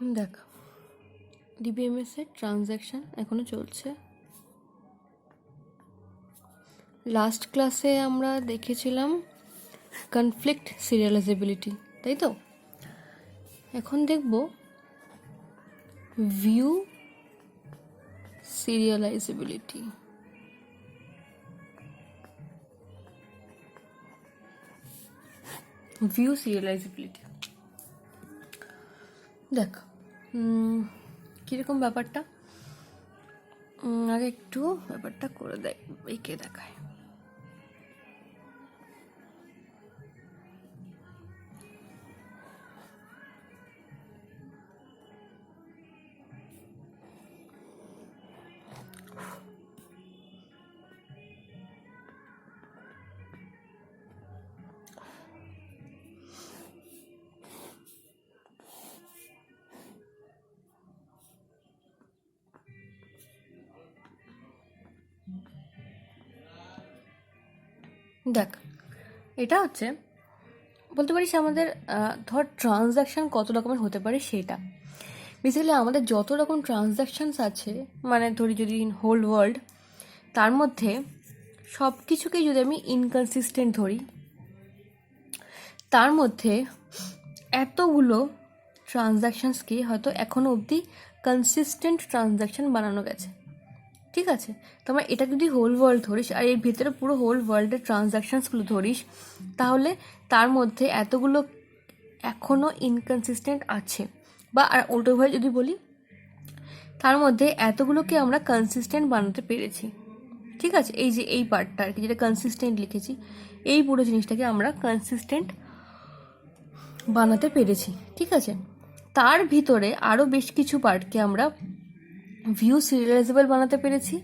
দেখ, ডিবিএমএস এর ট্রানজ্যাকশন এখনো চলছে। লাস্ট ক্লাসে আমরা দেখেছিলাম কনফ্লিক্ট সিরিয়ালাইজেবিলিটি, তাই তো? এখন দেখব ভিউ সিরিয়ালাইজেবিলিটি। ভিউ সিরিয়ালাইজেবিলিটি দেখ কীরকম ব্যাপারটা, আগে একটু ব্যাপারটা করে দেয়, এঁকে দেখায়। দেখ, এটা হচ্ছে বলতে পারিস আমাদের ধর ট্রানজ্যাকশান কত রকমের হতে পারে সেটা। বেসিক্যালি আমাদের যত রকম ট্রানজ্যাকশানস আছে, মানে ধরি যদি হোল ওয়ার্ল্ড, তার মধ্যে সব কিছুকেই যদি আমি ইনকনসিস্টেন্ট ধরি, তার মধ্যে এতগুলো ট্রানজ্যাকশানসকে হয়তো এখনও অবধি কনসিস্টেন্ট ট্রানজ্যাকশান বানানো গেছে। ঠিক আছে, তোমরা এটা যদি হোল ওয়ার্ল্ড ধরিস আর এর ভিতরে পুরো হোল ওয়ার্ল্ডের ট্রানজ্যাকশানসগুলো ধরিস, তাহলে তার মধ্যে এতগুলো এখনও ইনকনসিস্টেন্ট আছে। বা আর উল্টোভাবে যদি বলি, তার মধ্যে এতগুলোকে আমরা কনসিস্টেন্ট বানাতে পেরেছি। ঠিক আছে, এই যে এই পার্টটা আর কি, যেটা কনসিস্টেন্ট লিখেছি, এই পুরো জিনিসটাকে আমরা কনসিস্টেন্ট বানাতে পেরেছি। ঠিক আছে, তার ভিতরে আরও বেশ কিছু পার্টকে আমরা ভিউ সিরিয়ালাইজেবল বানাতে পেরেছি।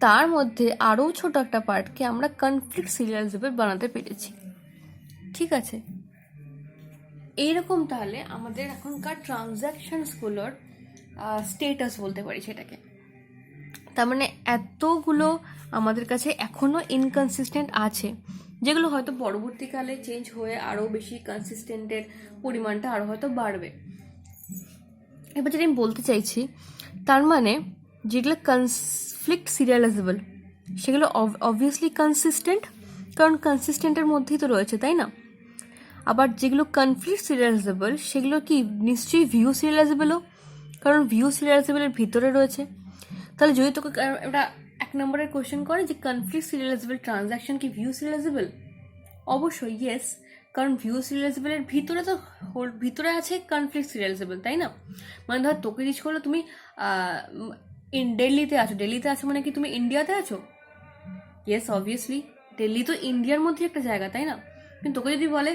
তার মধ্যে আরও ছোট একটা পার্টকে আমরা কনফ্লিক্ট সিরিয়ালাইজেবল বানাতে পেরেছি। ঠিক আছে, এইরকম তাহলে আমাদের এখনকার ট্রানজ্যাকশানসগুলোর স্টেটাস বলতে পারি সেটাকে। তার মানে এতগুলো আমাদের কাছে এখনও ইনকনসিস্টেন্ট আছে, যেগুলো হয়তো পরবর্তীকালে চেঞ্জ হয়ে আরও বেশি কনসিস্টেন্টের পরিমাণটা আরও হয়তো বাড়বে। এবার যেটা আমি বলতে চাইছি, তার মানে যেগুলো কনফ্লিক্ট সিরিয়ালাইজেবল সেগুলো অবভিয়াসলি কনসিস্টেন্ট, কারণ কনসিস্টেন্টের মধ্যেই তো রয়েছে, তাই না? আবার যেগুলো কনফ্লিক্ট সিরিয়ালাইজেবল সেগুলো কি নিশ্চয়ই ভিউ সিরিয়ালাইজেবলও, কারণ ভিউ সিরিয়ালাইজেবলের ভিতরে রয়েছে। তাহলে যদি তোকে একটা 1 নম্বরের কোয়েশ্চেন করে যে কনফ্লিক্ট সিরিয়ালাইজেবল ট্রানজ্যাকশন কি ভিউ সিরিয়ালাইজেবল, অবশ্যই ইয়েস, কারণ ভিউ সিরিয়ালাইজেবলের ভিতরে তো ভিতরে আছে কনফ্লিক্ট সিরিয়ালাইজেবল, তাই না? মানে ধর তোকে জিজ্ঞেস করলো তুমি দিল্লিতে আছো, দিল্লিতে আছো মানে কি তুমি ইন্ডিয়াতে আছো? ইয়েস, অবভিয়াসলি দিল্লি তো ইন্ডিয়ার মধ্যে একটা জায়গা, তাই না? কিন্তু তোকে যদি বলে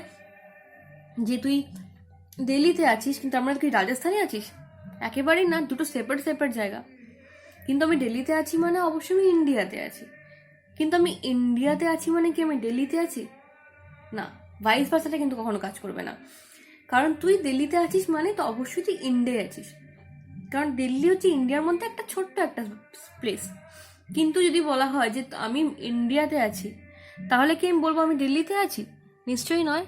যে তুই দিল্লিতে আছিস কিন্তু আমরা কি রাজস্থানে আছিস, একেবারেই না, দুটো সেপারেট সেপারেট জায়গা। কিন্তু আমি দিল্লিতে আছি মানে অবশ্যই আমি ইন্ডিয়াতে আছি, কিন্তু আমি ইন্ডিয়াতে আছি মানে কি আমি দিল্লিতে আছি? না, ভাইস ভার্সাটা কিন্তু কখনো কাজ করবে না। কারণ তুই দিল্লিতে আছিস মানে তো অবশ্যই তুই ইন্ডিয়ায় আছিস, কারণ দিল্লি হচ্ছে ইন্ডিয়ার মধ্যে একটা ছোট্ট একটা প্লেস। কিন্তু যদি বলা হয় যে আমি ইন্ডিয়াতে আছি, তাহলে কি আমি বলবো আমি দিল্লিতে আছি? নিশ্চয়ই নয়,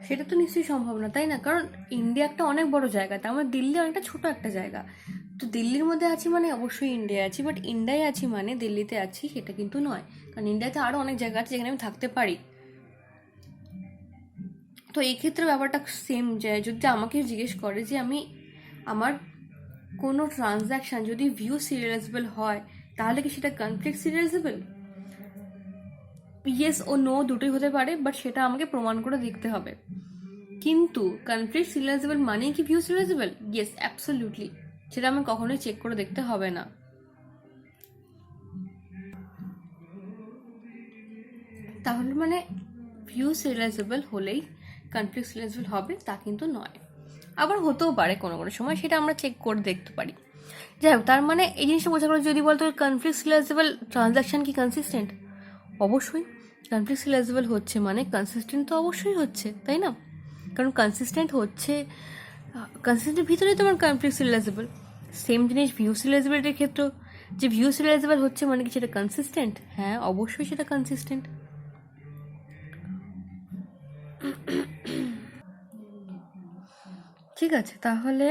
সেটা তো নিশ্চয়ই সম্ভব না, তাই না? কারণ ইন্ডিয়া একটা অনেক বড় জায়গা, তার মানে দিল্লি অনেকটা ছোট একটা জায়গা। তো দিল্লির মধ্যে আছি মানে অবশ্যই ইন্ডিয়ায় আছি, বাট ইন্ডিয়ায় আছি মানে দিল্লিতে আছি সেটা কিন্তু নয়, কারণ ইন্ডিয়াতে আরও অনেক জায়গা আছে যেখানে আমি থাকতে পারি। তো এই ক্ষেত্রে ব্যাপারটা সেম, যে যদি আমাকে জিজ্ঞেস করে যে আমি আমার কোনো ট্রানজ্যাকশান যদি ভিউ সিরিয়ালাইজেবল হয়, তাহলে কি সেটা কনফ্লিক্ট সিরিয়ালাইজেবল? ইয়েস ও নো দুটোই হতে পারে, বাট সেটা আমাকে প্রমাণ করে দেখতে হবে। কিন্তু কনফ্লিক্ট সিরিয়ালাইজেবল মানেই কি ভিউ সিরিয়ালাইজেবল? ইয়েস, অ্যাবসলিউটলি, সেটা আমি কখনোই চেক করে দেখতে হবে না। তাহলে মানে ভিউ সিরিয়ালাইজেবল হলেই কনফ্লিক্ট সিরিয়ালাইজেবল হবে তা কিন্তু নয়, আবার হতেও পারে কোনো কোনো সময়, সেটা আমরা চেক করে দেখতে পারি। যাই হোক, তার মানে এই জিনিসটা বোঝা গেল, যদি বলতো কনফ্লিক্ট সিরিয়ালাইজেবল ট্রানজ্যাকশান কি কনসিস্টেন্ট, অবশ্যই কনফ্লিক্ট সিরিয়ালাইজেবল হচ্ছে মানে কনসিস্টেন্ট তো অবশ্যই হচ্ছে, তাই না? কারণ কনসিস্টেন্ট হচ্ছে, কনসিস্টেন্টের ভিতরেই তোমার কনফ্লিক্ট সিরিয়ালাইজেবল। সেম জিনিস ভিউ সিরিয়ালাইজেবলিটির ক্ষেত্রেও, যে ভিউ সিরিয়ালাইজেবল হচ্ছে মানে কি সেটা কনসিস্টেন্ট? হ্যাঁ, অবশ্যই সেটা কনসিস্টেন্ট। ঠিক আছে, তাহলে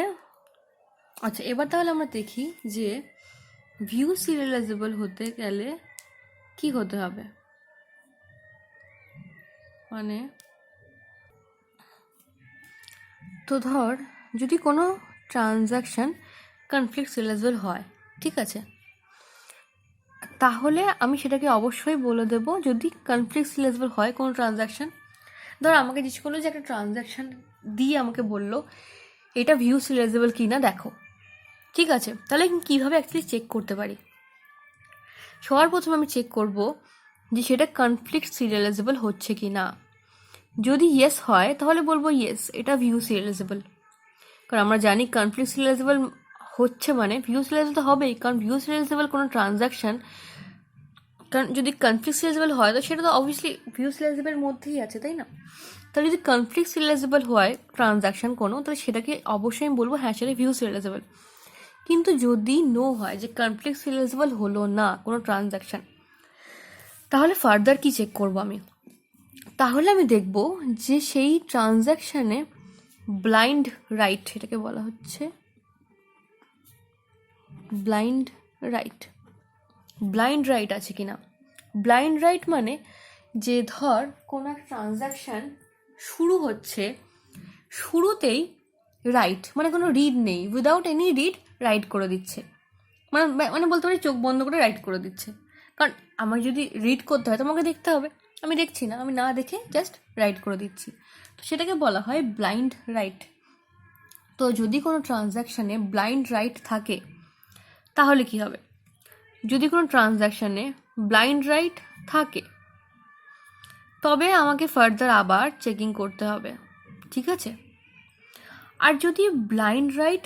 আচ্ছা এবার তাহলে আমরা দেখি যে ভিউ সিরিয়ালাইজেবল হতে গেলে কি হতে হবে। মানে তো ধর যদি কোনো ট্রানজ্যাকশান কনফ্লিক্ট সিরিয়ালাইজেবল হয়, ঠিক আছে, তাহলে আমি সেটাকে অবশ্যই বলে দেব যদি কনফ্লিক্ট সিরিয়ালাইজেবল হয় কোনো ট্রানজ্যাকশান। ধর আমাকে জিজ্ঞেস করলো যে একটা ট্রানজ্যাকশান দিয়ে আমাকে বললো এটা ভিউ সিরিয়ালাইজেবল কি না দেখো, ঠিক আছে, তাহলে আমি কীভাবে অ্যাকচুয়ালি চেক করতে পারি? সবার প্রথমে আমি চেক করব যে সেটা কনফ্লিক্ট সিরিয়ালাইজেবল হচ্ছে কি না। যদি ইয়েস হয় তাহলে বলবো ইয়েস এটা ভিউ সিরিয়ালাইজেবল, কারণ আমরা জানি কনফ্লিক্ট সিরিয়ালাইজেবল হচ্ছে মানে ভিউ সিরিয়ালাইজেবল তো হবেই, কারণ ভিউ সিরিয়ালাইজেবল কোনো ট্রানজ্যাকশান, কারণ যদি কনফ্লিক্ট সিরিয়ালাইজেবল হয় তো সেটা তো অবভিয়াসলি ভিউ সিরিয়ালাইজেবলের মধ্যেই আছে, তাই না? তাহলে যদি কনফ্লিক্ট সিরিয়ালাইজেবল হয় ট্রানজ্যাকশান কোনো, তাহলে সেটাকে অবশ্যই আমি বলবো হ্যাঁ সেটা ভিউ সিরিয়ালাইজেবল। কিন্তু যদি নো হয় যে কনফ্লিক্ট সিরিয়ালাইজেবল হলো না কোনো ট্রানজ্যাকশান, তাহলে ফার্দার কি চেক করব আমি? তাহলে আমি দেখব যে সেই ট্রানজ্যাকশানে ব্লাইন্ড রাইট, এটাকে বলা হচ্ছে ব্লাইন্ড রাইট, ব্লাইন্ড রাইট আছে কি না। ব্লাইন্ড রাইট মানে যে ধর কোনো একটা ট্রানজ্যাকশান শুরু হচ্ছে, শুরুতেই রাইট মানে কোনো রিড নেই, উইদাউট এনি রিড রাইট করে দিচ্ছে, মানে মানে বলতে পারি চোখ বন্ধ করে রাইট করে দিচ্ছে। কারণ আমার যদি রিড করতে হয় তোমাকে দেখতে হবে, আমি দেখছি না, আমি না দেখে জাস্ট রাইট করে দিচ্ছি, তো সেটাকে বলা হয় ব্লাইন্ড রাইট। তো যদি কোনো ট্রানজ্যাকশানে ব্লাইন্ড রাইট থাকে তাহলে কি হবে? যদি কোনো ট্রানজ্যাকশানে ব্লাইন্ড রাইট থাকে তবে আমাকে ফার্দার আবার চেকিং করতে হবে, ঠিক আছে। আর যদি ব্লাইন্ড রাইট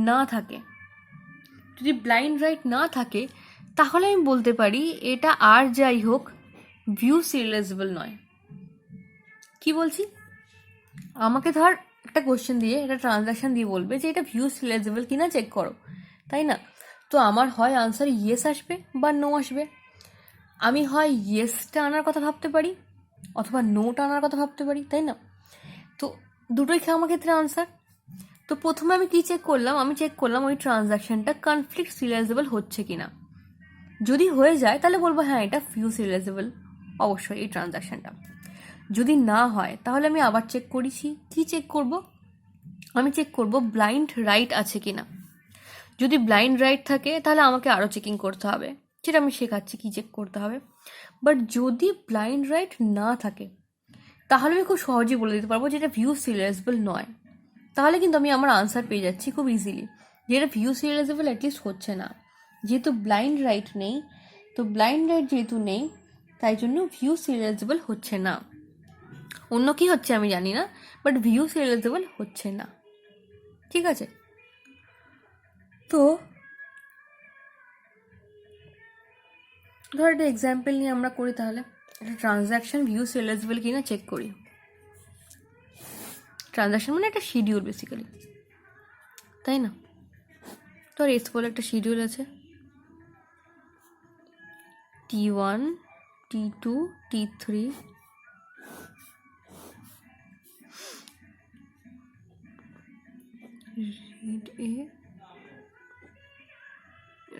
না থাকে, যদি ব্লাইন্ড রাইট না থাকে তাহলে আমি বলতে পারি এটা আর যাই হোক ভিউ সিরিয়ালাইজেবল নয়। কি বলছি? আমাকে ধর একটা কোশ্চেন দিয়ে একটা ট্রানজ্যাকশান দিয়ে বলবে যে এটা ভিউ সিরিয়ালাইজেবল কিনা চেক করো, তাই না? তো আমার হয় আনসার ইয়েস আসবে বা নো আসবে। আমি হয় ইয়েসটা আনার কথা ভাবতে পারি অথবা নোটা আনার কথা ভাবতে পারি, তাই না? তো দুটোই আমার ক্ষেত্রে আনসার। তো প্রথমে আমি কি চেক করলাম? আমি চেক করলাম ওই ট্রানজ্যাকশানটা কনফ্লিক্ট সিরিয়ালাইজেবল হচ্ছে কিনা। যদি হয়ে যায় তাহলে বলবো হ্যাঁ এটা ভিউ সিরিয়ালাইজেবল অবশ্যই এই ট্রানজ্যাকশানটা। যদি না হয় তাহলে আমি আবার চেক করেছি। কি চেক করব? আমি চেক করব ব্লাইন্ড রাইট আছে কিনা। যদি ব্লাইন্ড রাইট থাকে তাহলে আমাকে আরও চেকিং করতে হবে, সেটা আমি শেখাচ্ছি কী চেক করতে হবে। বাট যদি ব্লাইন্ড রাইট না থাকে তাহলে আমি খুব সহজেই বলে দিতে পারবো যে এটা ভিউ সিরিয়ালাইজেবল নয়। তাহলে কিন্তু আমি আমার আনসার পেয়ে যাচ্ছি খুব ইজিলি যে এটা ভিউ সিরিয়ালাইজেবল অ্যাটলিস্ট হচ্ছে না। যেহেতু ব্লাইন্ড রাইট নেই, তো ব্লাইন্ড রাইট যেহেতু নেই তাই জন্য ভিউ সিরিয়ালাইজেবল হচ্ছে না। অন্য কি হচ্ছে আমি জানি না, বাট ভিউ সিরিয়ালাইজেবল হচ্ছে না, ঠিক আছে। তো ধর একটা এক্সাম্পল নিয়ে আমরা করি, তাহলে একটা ট্রানজ্যাকশান ভিউ সিরিয়ালাইজেবল কিনা চেক করি। ট্রানজ্যাকশান মানে একটা শিডিউল বেসিক্যালি, তাই না? ধর এস বলে একটা শিডিউল আছে, T1 T2 T3, read A,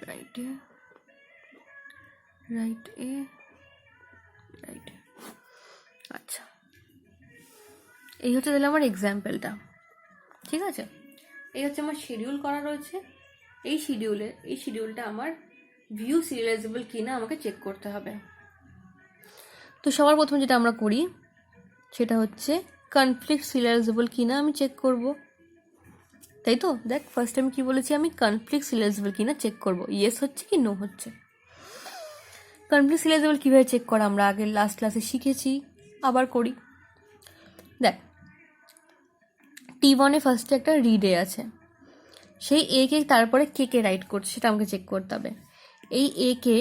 write A, write A, write A। আচ্ছা, এই হচ্ছে তাহলে আমার এক্সাম্পলটা, ঠিক আছে। এই হচ্ছে আমার শিডিউল করা রয়েছে। এই শিডিউলটা আমার ভিউ সিরিয়ালাইজেবল কিনা আমাকে চেক করতে হবে। তো সবার প্রথমে যেটা আমরা করি সেটা হচ্ছে কনফ্লিক্ট সিরিয়ালাইজেবল কিনা আমি চেক করব, তাই তো। দেখ ফার্স্ট আমি কি বলেছি, আমি কনফ্লিক্ট সিরিয়ালাইজেবল কিনা চেক করব, ইয়েস হচ্ছে কি নো হচ্ছে। কনফ্লিক্ট সিরিয়ালাইজেবল কীভাবে চেক করা আমরা আগের লাস্ট ক্লাসে শিখেছি, আবার করি। দেখ T1 ফার্স্টে একটা রিড এ আছে, সেই এ কে তারপরে কে কে রাইট করছে সেটা আমাকে চেক করতে হবে। এই এ কে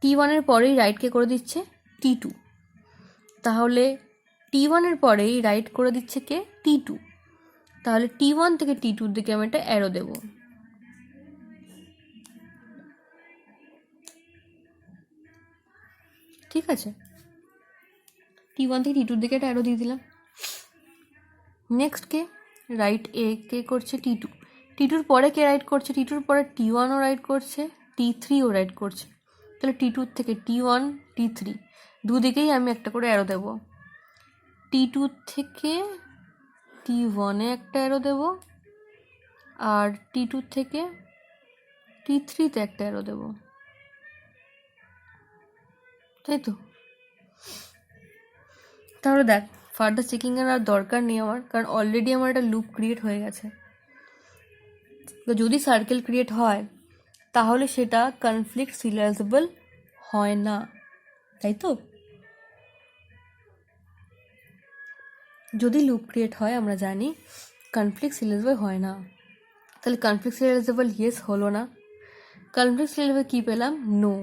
T1 পরেই রাইট কে করে দিচ্ছে T2, তাহলে T1 পরেই রাইট করে দিচ্ছে কে T2, তাহলে T1 থেকে T2 দিকে আমি একটা অ্যারো দেব, ঠিক আছে। T1 থেকে T2 দিকে একটা অ্যারো দিয়ে দিলাম। নেক্সট কে রাইট এ কে করছে T2, T2-র পরে কে রাইট করছে, T2-র পরে T1ও রাইট করছে, T3ও রাইট করছে। তাহলে T2 থেকে T1 T3 দুদিকেই আমি একটা করে অ্যারো দেবো। T2 থেকে T1-এ একটা অ্যারো দেবো, আর T2 থেকে T3-তে একটা অ্যারো দেবো, তাই তো? তাহলে দেখ, ফার্দার চেকিংয়ের আর দরকার নেই আমার, কারণ অলরেডি আমার একটা লুপ ক্রিয়েট হয়ে গেছে। তো যদি সার্কেল ক্রিয়েট হয় তাহলে সেটা কনফ্লিক্ট সিরিয়ালাইজেবল হয় না, তাই তো? যদি লুপ ক্রিয়েট হয় আমরা জানি কনফ্লিক্ট সিরিয়ালাইজেবল হয় না। তাহলে কনফ্লিক্ট সিরিয়ালাইজেবল ইয়েস হলো না, কনফ্লিক্ট সিরিয়ালাইজেবল কী পেলাম, নো।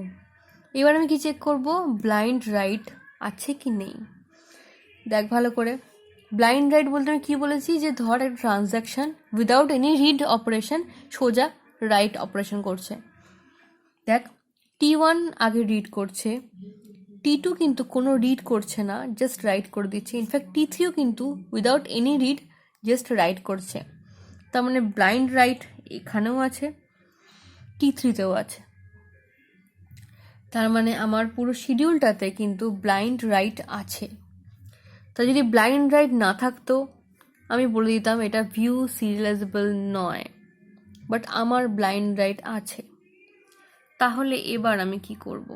এবার আমি কি চেক করব, ব্লাইন্ড রাইট আছে কি নেই। দেখ ভালো করে, ব্লাইন্ড রাইট বলতে আমি কী বলেছি, যে ধর একটা transaction without any read operation সোজা রাইট অপারেশন করছে। দেখ T1 আগে রিড করছে, T2 কিন্তু কোনো রিড করছে না, জাস্ট রাইট করে দিচ্ছে। ইনফ্যাক্ট T3ও কিন্তু without any read just right করছে। তার মানে ব্লাইন্ড রাইট এখানেও আছে, T3-তেও আছে। তার মানে আমার পুরো শিডিউলটাতে কিন্তু ব্লাইন্ড রাইট আছে। তা যদি ব্লাইন্ড রাইট না থাকতো আমি বলে দিতাম এটা ভিউ সিরিয়ালাইজেবল নয়, বাট আমার ব্লাইন্ড রাইট আছে। তাহলে এবার আমি কি করব,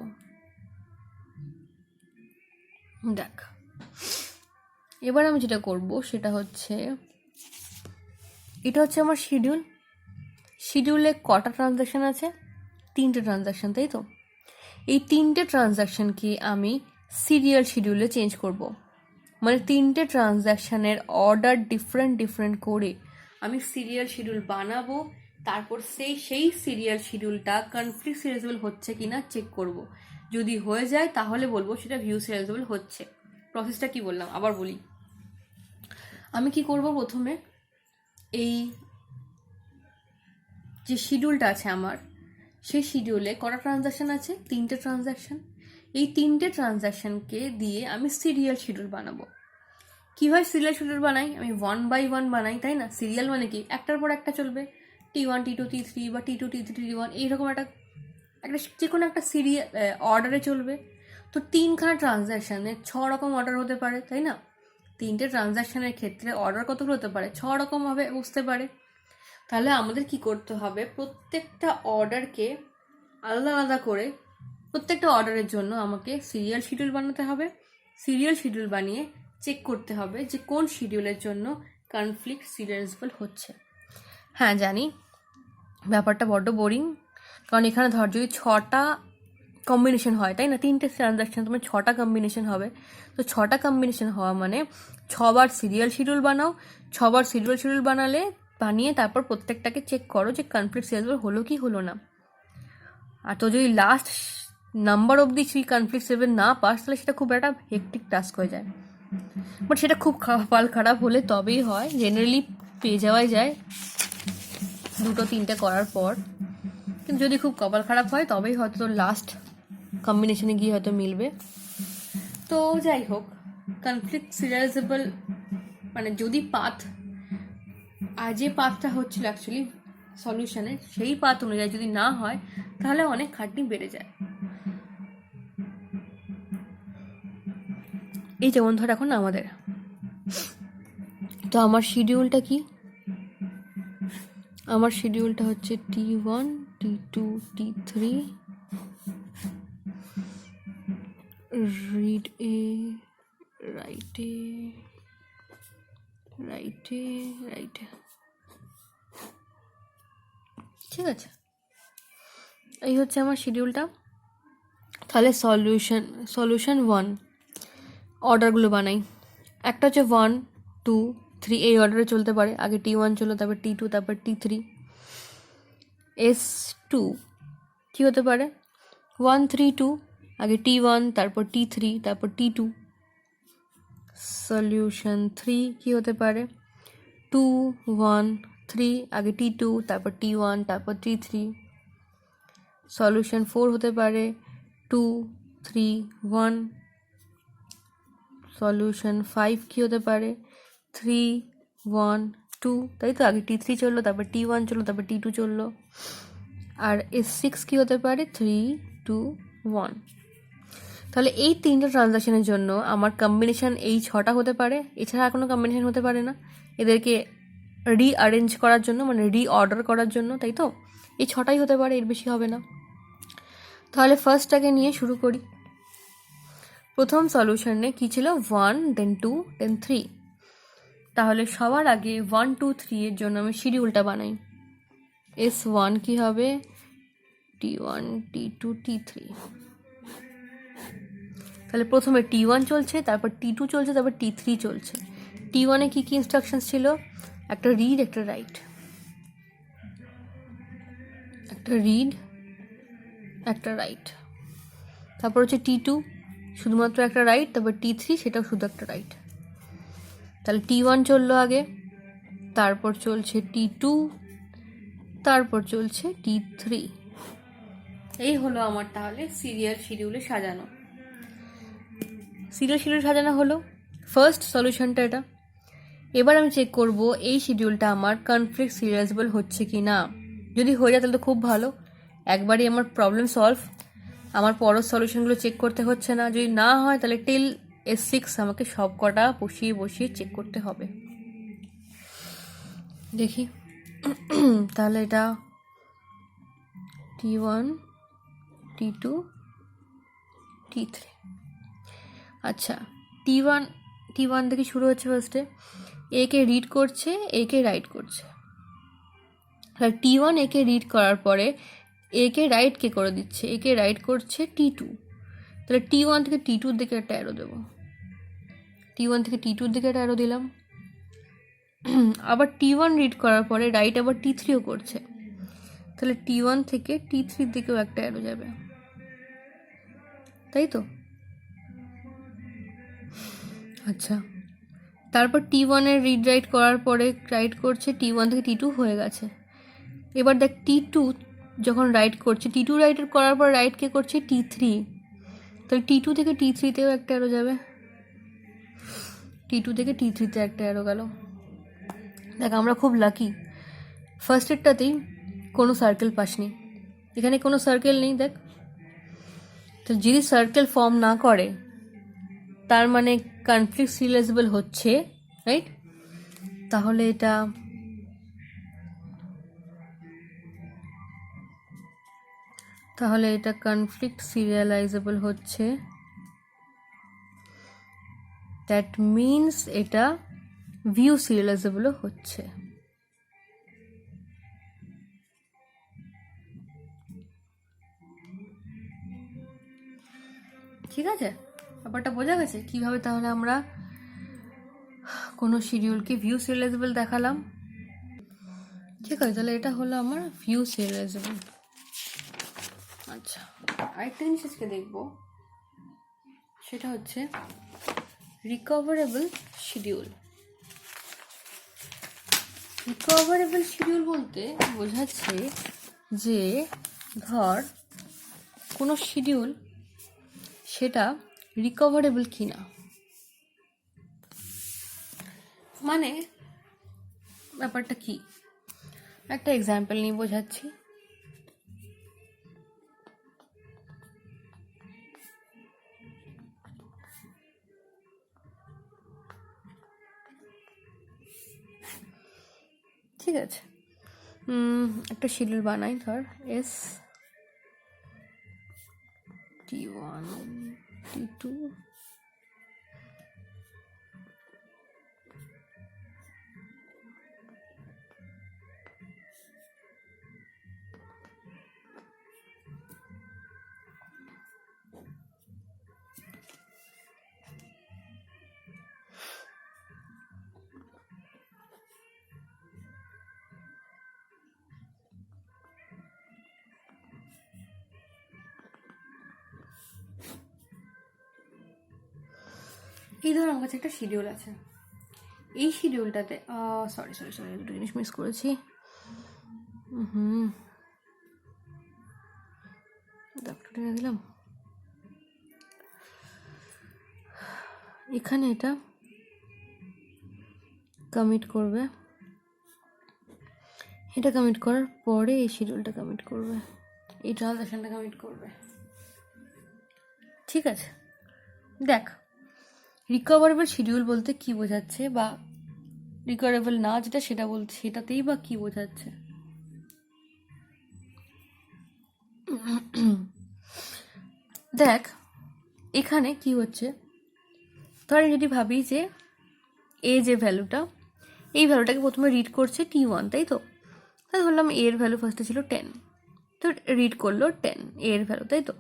দেখ এবার আমি যেটা করব সেটা হচ্ছে, এটা হচ্ছে আমার শিডিউলে কটা ট্রানজ্যাকশান আছে, 3টে ট্রানজ্যাকশান, তাই তো? এই 3টে ট্রানজ্যাকশানকে আমি সিরিয়াল শিডিউলে চেঞ্জ করব। মানে 3টে ট্রানজ্যাকশানের অর্ডার ডিফারেন্ট করে আমি সিরিয়াল শিডিউল বানাবো, তারপর সেই সিরিয়াল শিডিউলটা কনফ্লিক্ট সিরিয়ালাইজেবল হচ্ছে কি না চেক করব। যদি হয়ে যায় তাহলে বলবো সেটা ভিউ সিরিয়ালাইজেবল হচ্ছে। প্রসেসটা কি বললাম আবার বলি। আমি কি করব, প্রথমে এই যে শিডিউলটা আছে আমার, সেই শিডিউলে কটা ট্রানজ্যাকশান আছে, 3টে ট্রানজ্যাকশান। এই 3টে ট্রানজ্যাকশানকে দিয়ে আমি সিরিয়াল শিডিউল বানাবো। কীভাবে সিরিয়াল শিডিউল বানাই, আমি 1 by 1 বানাই, তাই না? সিরিয়াল মানে কি, একটার পর একটা চলবে, T1 T2 T3 বা T2 T3 T1, এইরকম একটা যে কোনো একটা সিরিয়াল অর্ডারে চলবে। তো 3খানা ট্রানজ্যাকশানে 6 রকম অর্ডার হতে পারে, তাই না? 3টে ট্রানজ্যাকশানের ক্ষেত্রে অর্ডার কতগুলো হতে পারে, 6 রকমভাবে বুঝতে পারে। তাহলে আমাদের কি করতে হবে, প্রত্যেকটা অর্ডারকে আলাদা আলাদা করে, প্রত্যেকটা অর্ডারের জন্য আমাকে সিরিয়াল শিডিউল বানাতে হবে। সিরিয়াল শিডিউল বানিয়ে চেক করতে হবে যে কোন শিডিউলের জন্য কনফ্লিক্ট সিরিয়ালাইজেবল হচ্ছে। হ্যাঁ জানি ব্যাপারটা বড্ড বোরিং, কারণ এখানে ধর যদি 6টা কম্বিনেশন হয়, তাই না? 3টে ট্রানজ্যাকশান তোমার 6টা কম্বিনেশন হবে। তো 6টা কম্বিনেশন হওয়া মানে 6বার সিরিয়াল শিডিউল বানাও, 6বার সিরিয়াল শিডিউল বানিয়ে তারপর প্রত্যেকটাকে চেক করো যে কনফ্লিক্ট সিরিয়ালাইজেবল হলো কি হলো না। আর তো যদি লাস্ট নাম্বার অবধি তুই কনফ্লিক্ট সিরিয়ালাইজেবল না পাস তাহলে সেটা খুব একটা হেক্টিক টাস্ক হয়ে যায়। বাট সেটা খুব কপাল খারাপ হলে তবেই হয়, জেনারেলি পেয়ে যাওয়াই যায় 2-3টে করার পর। কিন্তু যদি খুব কপাল খারাপ হয় তবেই হয়তো তোর লাস্ট কম্বিনেশনে গিয়ে হয়তো মিলবে। তো যাই হোক, কনফ্লিক্ট সিরিয়ালাইজেবল মানে যদি যে পাথটা হচ্ছিল অ্যাকচুয়ালি সলিউশনের, সেই পাথ অনুযায়ী যদি না হয় তাহলে অনেক খাটনি বেড়ে যায়। এই যেমন ধর এখন আমাদের, তো আমার শিডিউলটা কি, আমার শিডিউলটা হচ্ছে T1 T2 T3 read a রাইটে রাইটে রাইটে, ঠিক আছে? এই হচ্ছে আমার শিডিউলটা। তাহলে সলিউশন 1 অর্ডারগুলো বানাই। একটা হচ্ছে 1 2 3 এই অর্ডারে চলতে পারে, আগে T1 চলো, তারপর T2, তারপর T3। S2 কী হতে পারে, 1 3 2 আগে T1, তারপর T3, তারপর T2। সলিউশন 3 কী হতে পারে, 2 1 3 আগে T2, তারপর T1, তারপর T3। সলিউশন 4 হতে পারে 2 3 1। সলিউশন 5 কী হতে পারে, 3 1 S2, তাই তো? আগে T3 চললো, তারপর T1 চললো, তারপর T2 চললো। আর S6 কি হতে পারে? 3, 2, 1। তাহলে এই 3টে ট্রানজাকশনের জন্য আমার কম্বিনেশন এই 6টা হতে পারে, এছাড়া আর কোনো কম্বিনেশন হতে পারে না এদেরকে রিঅ্যারেঞ্জ করার জন্য, মানে রিঅর্ডার করার জন্য, তাই তো? এই 6টাই হতে পারে, এর বেশি হবে না। তাহলে ফার্স্টটাকে নিয়ে শুরু করি। প্রথম সলিউশনে কী ছিল? 1, then 2, then 3। তাহলে সবার আগে 1, 2, 3 এর জন্য আমি শিডিউলটা বানাই। S1 কি হবে? T1, T2, T3। তাহলে প্রথমে T1 চলছে, তারপর T2 চলছে, তারপর T3 চলছে। T1-এ কী কী ইনস্ট্রাকশনস ছিল? একটা রিড, একটা রাইট। একটা রিড, একটা রাইট। তারপর হচ্ছে T2, শুধুমাত্র একটা রাইট। তারপর T3, সেটাও শুধু একটা রাইট। তাহলে T1 চললো আগে, তারপর চলছে T2, তারপর চলছে T3। এই হলো আমার তাহলে সিরিয়াল শিডিউলে সাজানো। সিরিয়াল শিডিউল সাজানো হলো ফার্স্ট সলিউশনটা এটা। এবার আমি চেক করব এই শিডিউলটা আমার কনফ্লিক্ট সিরিয়ালাইজেবল হচ্ছে কি না। যদি হয়ে যায় তাহলে তো খুব ভালো, একবারই আমার প্রবলেম সলভ, আমার পরের সলিউশনগুলো চেক করতে হচ্ছে না। যদি না হয় তাহলে টিল S6 আমাকে সব কটা বসিয়ে বসিয়ে চেক করতে হবে। দেখি তাহলে এটা T1, T2, T3। আচ্ছা, T1 থেকে শুরু হচ্ছে। ফার্স্টে একে রিড করছে, একে রাইট করছে। T1 একে রিড করার পরে একে রাইট কে করে দিচ্ছে? একে রাইট করছে T2। তাহলে T1 থেকে T2-র দিকে একটা অ্যারো দেবো। T1 থেকে T2-র দিকে একটা অ্যারো দিলাম। আবার T1 রিড করার পরে রাইট আবার T3ও করছে, তাহলে T1 থেকে T3-র দিকেও একটা অ্যারো যাবে, তাই তো? আচ্ছা, তারপর T1-এর রিড রাইট করার পরে রাইট করছে T1 থেকে T2 হয়ে গেছে। এবার দেখ T2 যখন রাইট করছে, T2 রাইট করার পর রাইট কে করছে? T3। তাহলে T2 থেকে T3-তেও একটা অ্যারো যাবে, T2 থেকে T3-তে একটা অ্যারো গেল। দেখ আমরা খুব লাকি, ফার্স্টেরটাতেই কোনো সার্কেল পাসনি, এখানে কোনো সার্কেল নেই। দেখ, তো যদি সার্কেল ফর্ম না করে তার মানে কনফ্লিক্ট সিরিয়ালাইজেবল হচ্ছে, রাইট? তাহলে এটা কনফ্লিক্ট সিরিয়ালাইজেবল হচ্ছে। দ্যাট মিনস এটা ভিউ সিরিয়ালাইজেবলও হচ্ছে। ঠিক আছে, ব্যাপারটা বোঝা গেছে কিভাবে তাহলে আমরা কোনো শিডিউলকে ভিউ সিরিয়ালাইজেবল দেখালাম। ঠিক আছে, তাহলে এটা হলো আমার ভিউ সিরিয়ালাইজেবল। আচ্ছা, আরেকটা জিনিস আজকে দেখব, সেটা হচ্ছে রিকভারেবল শিডিউল। রিকভারেবল শিডিউল বলতে বোঝাচ্ছে যে ধর কোনো শিডিউল সেটা রিকভারেবল কি না, মানে ব্যাপারটা কি, একটা এক্সাম্পল নিয়ে বোঝাচ্ছি। ঠিক আছে, একটা শিডিউল বানাই, ধর T1, T2, এই ধর আমার কাছে একটা শিডিউল আছে। এই শিডিউলটাতে সরি দুটো জিনিস মিস করেছি। টেনে দিলাম। এখানে এটা কমিট করবে এটা কমিট করার পরে এই শিডিউলটা কমিট করবে, এই ট্রানজ্যাকশনটা কমিট করবে। ঠিক আছে, দেখ রিকভারেবল শিডিউল বলতে কি বোঝাচ্ছে, বা রিকভারেবল না যেটা সেটা বলতে সেটাতেই বা কি বোঝাচ্ছে। দেখ এখানে কি হচ্ছে, ধর যদি ভাবি যে এ যে ভ্যালুটা, এই ভ্যালুটাকে প্রথমে রিড করছে T1, তাই তো? তাই ধরলাম এর ভ্যালু ফার্স্টে ছিল 10, তো রিড করলো 10 এর ভ্যালু, তাই তো?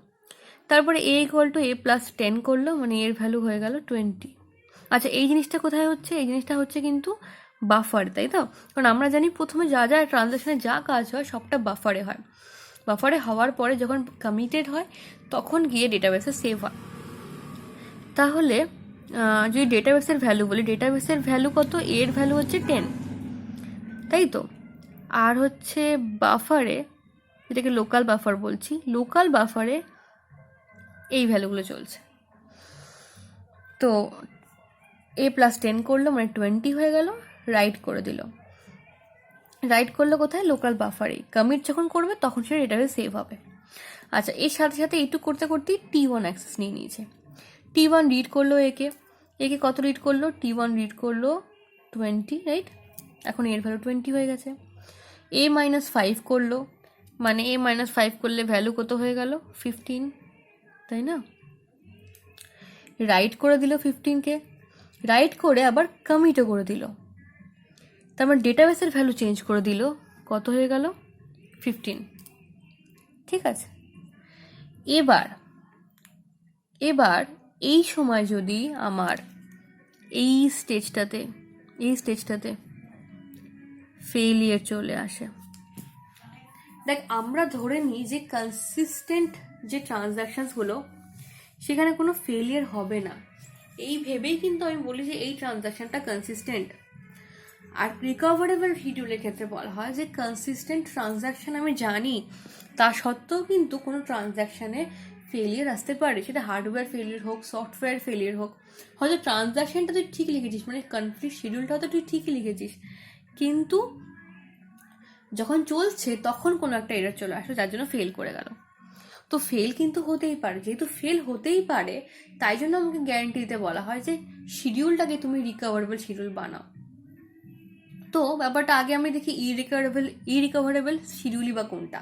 তারপরে a = a+10 করলো, মানে এর ভ্যালু হয়ে গেল 20। আচ্ছা এই জিনিসটা কোথায় হচ্ছে? এই জিনিসটা হচ্ছে কিন্তু বাফার, তাই তো? কারণ আমরা জানি প্রথমে যা যা ট্রানজ্যাকশনে যা কাজ হয় সবটা বাফারে হয়, বাফারে হওয়ার পরে যখন কমিটেড হয় তখন গিয়ে ডেটাবেসে সেভ হয়। তাহলে যদি ডেটাবেসের ভ্যালু বলি, ডেটাবেসের ভ্যালু কত? এর ভ্যালু হচ্ছে 10, তাই তো? আর হচ্ছে বাফারে, যেটাকে লোকাল বাফার বলছি, লোকাল বাফারে এই ভ্যালুগুলো চলছে। তো a+10 করলো মানে 20 হয়ে গেল, রাইট করে দিল। রাইট করলো কোথায়? লোকাল বাফারে। কমিট যখন করবে তখন সেটা ডেটাবেস সেভ হবে। আচ্ছা এর সাথে সাথে এইটুকু করতে করতেই T1 অ্যাক্সেস নিয়ে নিয়েছে। T1 রিড করলো একে কত রিড করলো? T1 রিড করলো 20, রাইট? এখন এর ভ্যালু 20 হয়ে গেছে। a-5 করলো, মানে a-5 করলে ভ্যালু কত হয়ে গেল? 15, তাই না? রাইট করে দিল 15কে, রাইট করে আবার কমিটও করে দিল, তার মানে ডেটাবেসের ভ্যালু চেঞ্জ করে দিল, কত হয়ে গেল? 15। ঠিক আছে, এবার এই সময় যদি আমার এই স্টেজটাতে ফেলিয়ার চলে আসে, দেখ আমরা ধরে নিই যে কনসিস্টেন্ট যে ট্রানজ্যাকশনসগুলো সেখানে কোনো ফেলিয়ার হবে না, এই ভেবেই কিন্তু আমি বলি যে এই ট্রানজ্যাকশনটা কনসিস্টেন্ট। আর রিকভারেবল শিডিউলের ক্ষেত্রে বলা হয় যে কনসিস্টেন্ট ট্রানজ্যাকশন আমি জানি, তা সত্ত্বেও কিন্তু কোনো ট্রানজ্যাকশানে ফেলিয়ার আসতে পারে, সেটা হার্ডওয়্যার ফেলিয়ার হোক, সফটওয়্যার ফেলিয়ার হোক। হয়তো ট্রানজ্যাকশনটা তুই ঠিক লিখেছিস, মানে কমপ্লিট শিডিউলটা হয়তো তুই ঠিকই লিখেছিস, কিন্তু যখন চলছে তখন কোনো একটা এরর চলে আসলো যার জন্য ফেল করে গেল। তো ফেল কিন্তু হতেই পারে, যেহেতু ফেল হতেই পারে তাই জন্য আমাকে গ্যারান্টি দিতে বলা হয় যে শিডিউলটাকে তুমি রিকভারেবল শিডিউল বানাও। তো ব্যাপারটা আগে আমি দেখি ইরিকভারেবল শিডিউলই বা কোনটা।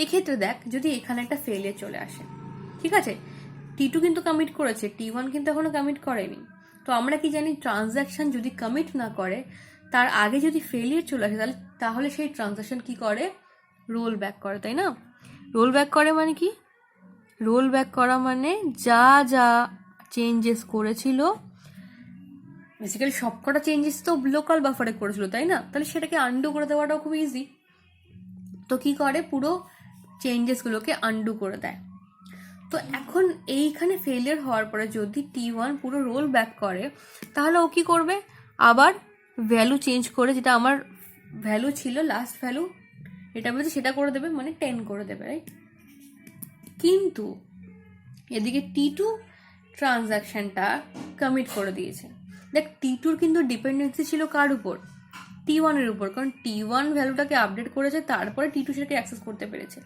এক্ষেত্রে দেখ যদি এখানে একটা ফেলিয়ার চলে আসে, ঠিক আছে, T2 কিন্তু কমিট করেছে, T1 কিন্তু এখনো কমিট করেনি। তো আমরা কি জানি, ট্রানজ্যাকশন যদি কমিট না করে তার আগে যদি ফেলিয়ার চলে আসে তাহলে সেই ট্রানজ্যাকশন কি করে? রোল ব্যাক করে, তাই না? রোল ব্যাক করে মানে কি? রোল ব্যাক করা মানে যা যা চেঞ্জেস করেছিল, বেসিক্যালি সবকটা চেঞ্জেস তো লোকাল বাফারে করেছিল, তাই না? তাহলে সেটাকে আন্ডু করে দেওয়াটাও খুব ইজি। তো কি করে? পুরো চেঞ্জেসগুলোকে আন্ডু করে দেয়। তো এখন এইখানে ফেলিয়ার হওয়ার পরে যদি T1 পুরো রোল ব্যাক করে তাহলে ও কি করবে? আবার ভ্যালু চেঞ্জ করে, যেটা আমার ভ্যালু ছিল লাস্ট ভ্যালু, এটা বলছে সেটা করে দেবে, মানে 10 করে দেবে, রাইট? কিন্তু এদিকে T2 ট্রানজ্যাকশনটা কমিট করে দিয়েছে। দেখ T2-র কিন্তু ডিপেন্ডেন্সি ছিল কার উপর? T1 এর উপর, কারণ T1 ভ্যালুটাকে আপডেট করেছে, তারপরে T2 সেটাকে অ্যাক্সেস করতে পেরেছে।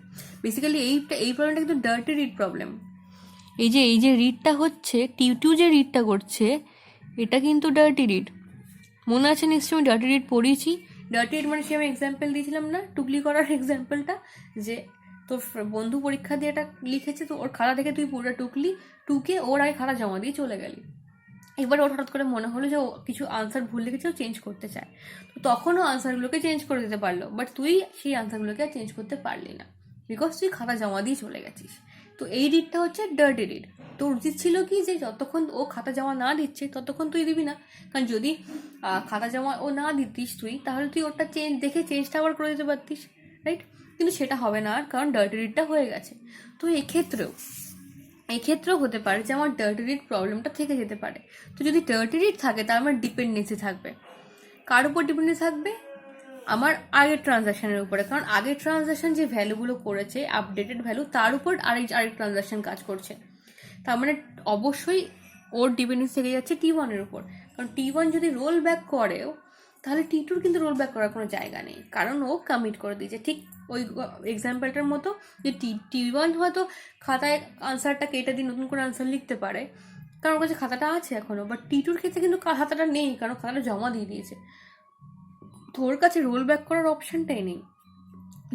বেসিক্যালি এই প্রবলেমটা কিন্তু ডার্টি রিড প্রবলেম। এই যে রিডটা হচ্ছে, T2 যে রিডটা করছে এটা কিন্তু ডার্টি রিড। মনে আছে নিশ্চয়ই আমি ডার্টি রিড পড়িয়েছি। ডার্টি রিড মানে সে আমি এক্সাম্পল দিয়েছিলাম না, টুকলি করার এক্সাম্পলটা, যে তোর বন্ধু পরীক্ষা দিয়ে এটা লিখেছে, তো ওর খাতা দেখে তুই পুরোটা টুকে ওর আগে খাতা জমা দিয়ে চলে গেলি। এবার ওর হঠাৎ করে মনে হলো যে ও কিছু আনসার ভুল লিখেছে, ও চেঞ্জ করতে চায়, তো তখনও আনসারগুলোকে চেঞ্জ করে দিতে পারলো, বাট তুই সেই আনসারগুলোকে আর চেঞ্জ করতে পারলি না, বিকজ তুই খাতা জমা দিয়ে চলে গেছিস। তো এই রিডটা হচ্ছে ডার্টি রিড। তোর উচিত ছিল কি, যে যতক্ষণ ও খাতা জমা না দিচ্ছে ততক্ষণ তুই দিবি না, কারণ যদি খাতা জমা ও না দিতিস তুই, তাহলে তুই ওটা চেঞ্জটা আবার করে দিতে পারতিস, রাইট? কিন্তু সেটা হবে না আর, কারণ ডার্টি রিডটা হয়ে গেছে। তো এক্ষেত্রেও হতে পারে যে আমার ডার্টি রিড প্রবলেমটা থেকে যেতে পারে। তো যদি ডার্টি রিড থাকে তার আমার ডিপেন্ডেন্সি থাকবে, কার উপর ডিপেন্ডেন্সি থাকবে? আমার আগের ট্রানজ্যাকশনের উপরে, কারণ আগের ট্রানজ্যাকশন যে ভ্যালুগুলো করেছে আপডেটেড ভ্যালু, তার উপর আরেক ট্রানজ্যাকশন কাজ করছে। তার মানে অবশ্যই ওর ডিপেন্ডেন্সি থেকে যাচ্ছে T1 এর উপর, কারণ T1 যদি রোল ব্যাক করেও তাহলে টি2 কিন্তু রোল ব্যাক করার কোনো জায়গা নেই, কারণ ও কমিট করে দিয়েছে। ঠিক ওই এক্সাম্পলটার মতো যে টি1 হয়তো খাতায় আনসারটা কেটে দিয়ে নতুন করে আনসার লিখতে পারে, কারণ ওর কাছে খাতাটা আছে এখনও, বাট টি2র ক্ষেত্রে কিন্তু খাতাটা নেই, কারণ খাতাটা জমা দিয়ে দিয়েছে। তোর কাছে রোল ব্যাক করার অপশানটাই নেই।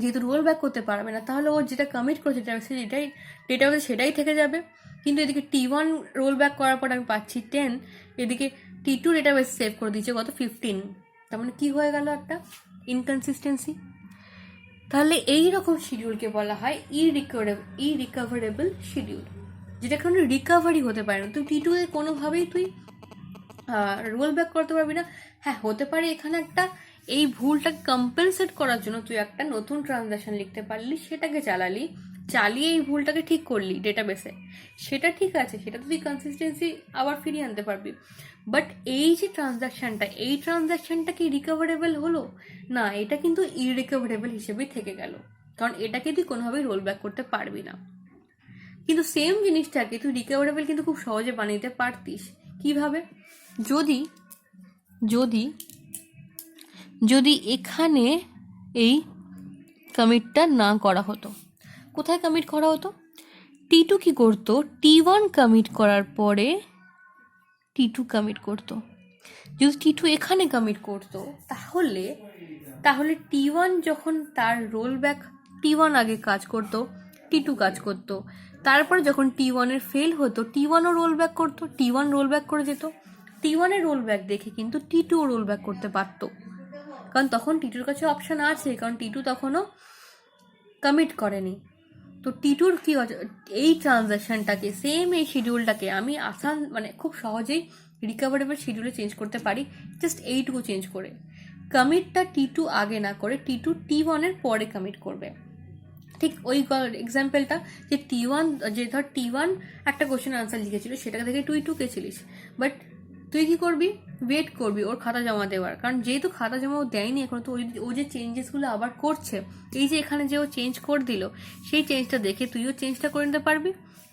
যেহেতু রোল ব্যাক করতে পারবে না, তাহলে ও যেটা কমিট করেছে যেটাই ডেটাবেসে সেটাই থেকে যাবে। কিন্তু এদিকে টি1 রোল ব্যাক করার পর আমি পাচ্ছি 10, এদিকে টি2 ডেটাবেস সেভ করে দিয়েছে কত 15। তার মানে কী হয়ে গেল, একটা ইনকনসিস্টেন্সি। তাহলে এই রকম শিডিউলকে বলা হয় ইরিকভারেবল শিডিউল, যেটা কোনো রিকভারি হতে পারে না। তুই টি2 এ কোনোভাবেই তুই রোল ব্যাক করতে পারবি না। হ্যাঁ, হতে পারে এখানে একটা এই ভুলটা কম্পেনসেট করার জন্য তুই একটা নতুন ট্রানজাকশন লিখতে পারলি, সেটাকে চালিয়ে এই ভুলটাকে ঠিক করলি ডেটাবেসে, সেটা ঠিক আছে, সেটা তুই কনসিস্টেন্সি আবার ফিরিয়ে আনতে পারবি। বাট এই যে ট্রানজাকশনটা কি রিকভারেবল হলো না? এটা কিন্তু ইরিকভারেবল হিসেবেই থেকে গেল, কারণ এটাকে তুই কোনোভাবেই রোল ব্যাক করতে পারবি না। কিন্তু সেম জিনিসটাকে তুই রিকভারেবল কিন্তু খুব সহজে বানিয়ে দিতে পারতিস। কিভাবে? যদি এখানে এই কমিটটা না করা হতো, কোথায় কমিট করা হতো? টি2 কি করতো, টি1 কমিট করার পরে টি2 কমিট করতো। যদি টি2 এখানে কমিট করতো, তাহলে টি1 যখন তার রোল ব্যাক, টি1 আগে কাজ করতো, টি2 কাজ করতো, তারপরে যখন টি1 এর ফেল হতো, টি1ও রোল ব্যাক করতো, টি1 রোল ব্যাক করে যেত। টি1 এর রোল ব্যাক দেখে কিন্তু টি2ও রোল ব্যাক করতে পারতো, কারণ তখন টি2র কাছে অপশান আছে, কারণ টি2 তখনও কমিট করেনি। তো টি2র কি এই ট্রানজাকশনটাকে, সেম এই শিডিউলটাকে আমি খুব সহজেই রিকভারেবল শিডিউলে চেঞ্জ করতে পারি, জাস্ট এইটুকু চেঞ্জ করে। কমিটটা টি2 আগে না করে টি2 টি1 এর পরে কমিট করবে। ঠিক ওই এক্সাম্পলটা যে ধর টি1 একটা কোশ্চেন আনসার লিখেছিল, সেটা থেকে তুই 2 কেছিলিস, বাট তুই কি করবি, ওয়েট করবি ওর খাতা জমা দেওয়ার, কারণ যেহেতু খাতা জমা ও দেয়নি এখন, তো ও যে চেঞ্জেসগুলো আবার করছে, এই যে এখানে যে ও চেঞ্জ করে দিল, সেই চেঞ্জটা দেখে তুইও চেঞ্জটা করে নিতে পারবি,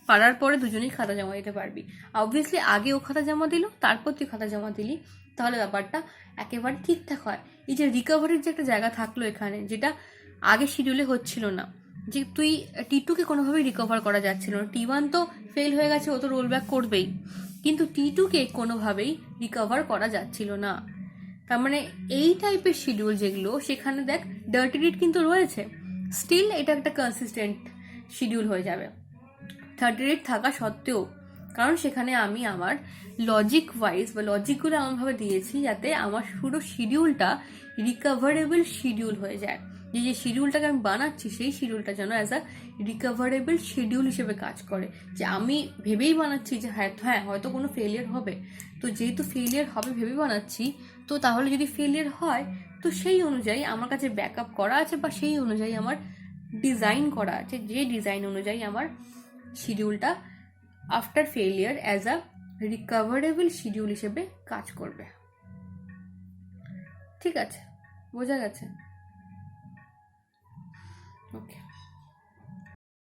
পারার পরে দুজনেই খাতা জমা দিতে পারবি। অবভিয়াসলি আগে ও খাতা জমা দিল, তারপর তুই খাতা জমা দিলি, তাহলে ব্যাপারটা একেবারে ঠিকঠাক হয়। এই যে রিকভারির যে একটা জায়গা থাকলো এখানে, যেটা আগে শিডিউলে হচ্ছিল না, যে তুই টি2কে কোনোভাবেই রিকভার করা যাচ্ছিল না, টি1 তো ফেল হয়ে গেছে, ও তো রোল ব্যাক করবেই, কিন্তু টি2কে কোনোভাবেই রিকভার করা যাচ্ছিল না। তার মানে এই টাইপের শিডিউল যেগুলো, সেখানে দেখ ডার্টি রিড কিন্তু রয়েছে, স্টিল এটা একটা কনসিস্টেন্ট শিডিউল হয়ে যাবে 30 রিড থাকা সত্ত্বেও, কারণ সেখানে আমি আমার লজিক ওয়াইজ বা লজিকগুলো এমনভাবে দিয়েছি যাতে আমার পুরো শিডিউলটা রিকভারেবল শিডিউল হয়ে যায়। যে শিডিউলটাকে আমি বানাচ্ছি, সেই শিডিউলটা যেন অ্যাজ আ রিকভারেবল শিডিউল হিসেবে কাজ করে, যে আমি ভেবেই বানাচ্ছি যে হ্যাঁ হয়তো কোনো ফেলিয়ার হবে, তো যেহেতু ফেলিয়ার হবে ভেবেই বানাচ্ছি, তো তাহলে যদি ফেলিয়ার হয় তো সেই অনুযায়ী আমার কাছে ব্যাকআপ করা আছে, বা সেই অনুযায়ী আমার ডিজাইন করা আছে, যে ডিজাইন অনুযায়ী আমার শিডিউলটা after failure as a recoverable schedule হিসেবে কাজ করবে। ঠিক আছে, বোঝা গেছে? ওকে।